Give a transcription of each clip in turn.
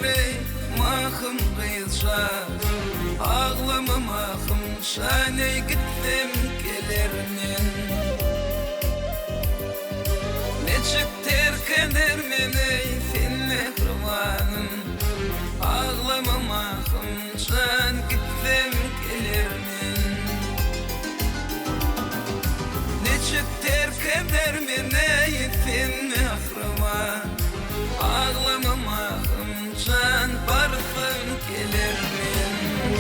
ey mahım kıyılca Ağlamam ahım şaney gittim gelirmin Neçik terk eder meni fin mehribanım Ağlamam ahım şan gittim gelirmin Neçik terk eder meni fin mehriban Ağlamam ahım can barfım gelirmin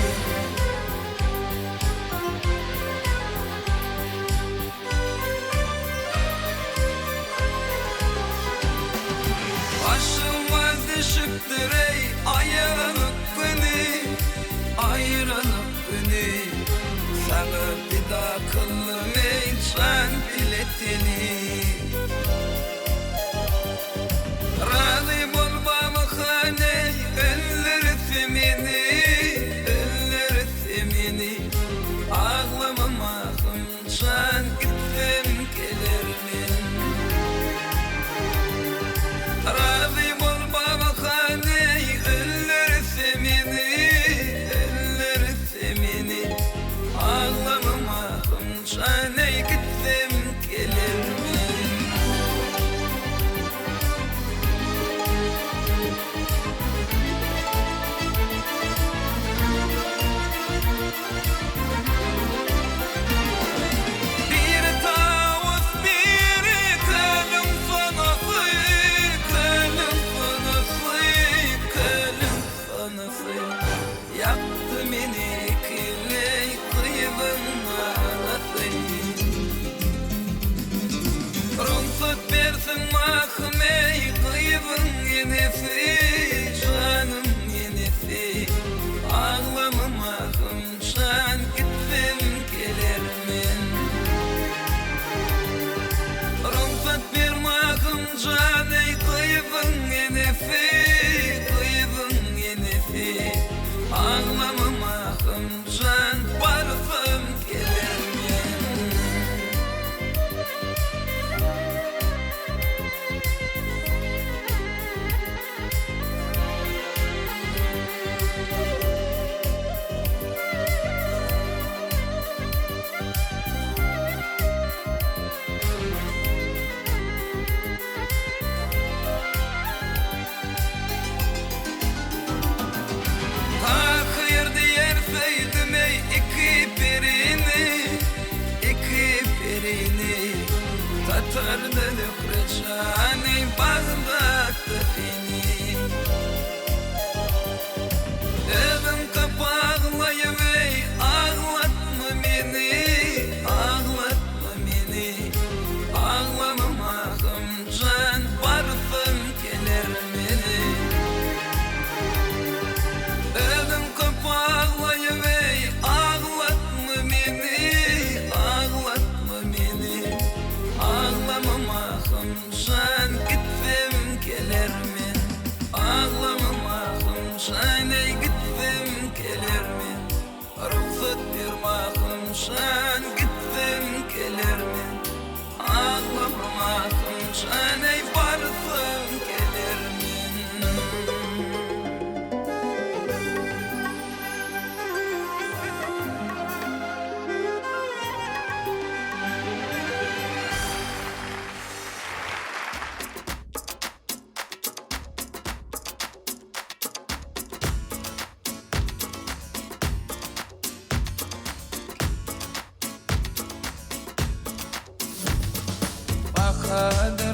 Başıma düşüptür ey ayrılık günü Ayrılık günü Sana bir daha kıllım ey can biletini Razı bulmamı haney öldürüp beni Öldürüp beni Ağlamam ahım can gittim gelirmin Razı bulmamı haney öldürüp beni Öldürüp beni Ağlamam ahım can ey gittim gelirmin Yaptı beni kirli kıyımın ağlatı Ruhsat versin mahım ey kıyımın yenisi Canım yenisi Ağlamam ahım şan gittim gelirmin Ruhsat ver mahım can ey kıyımın yenisi Kıyımın yenisi Ağlamam ahım can barfım gelirmin Tatarda lükrçani Bağdat'ta beni Evim kapağlayım ey ağlatma beni Ağlatma beni Ağlamam ahım can barfım gelirmeni Evim kapağlayım ey ağlatma beni Ağlatma beni Ağlamam ahım can gittim gelirmin Ağlamam ahım can ey gittim gelirmin Ruhsat bir mahım can gittim gelirmin Ağlamam ahım can ey barfım gelirmin Bakade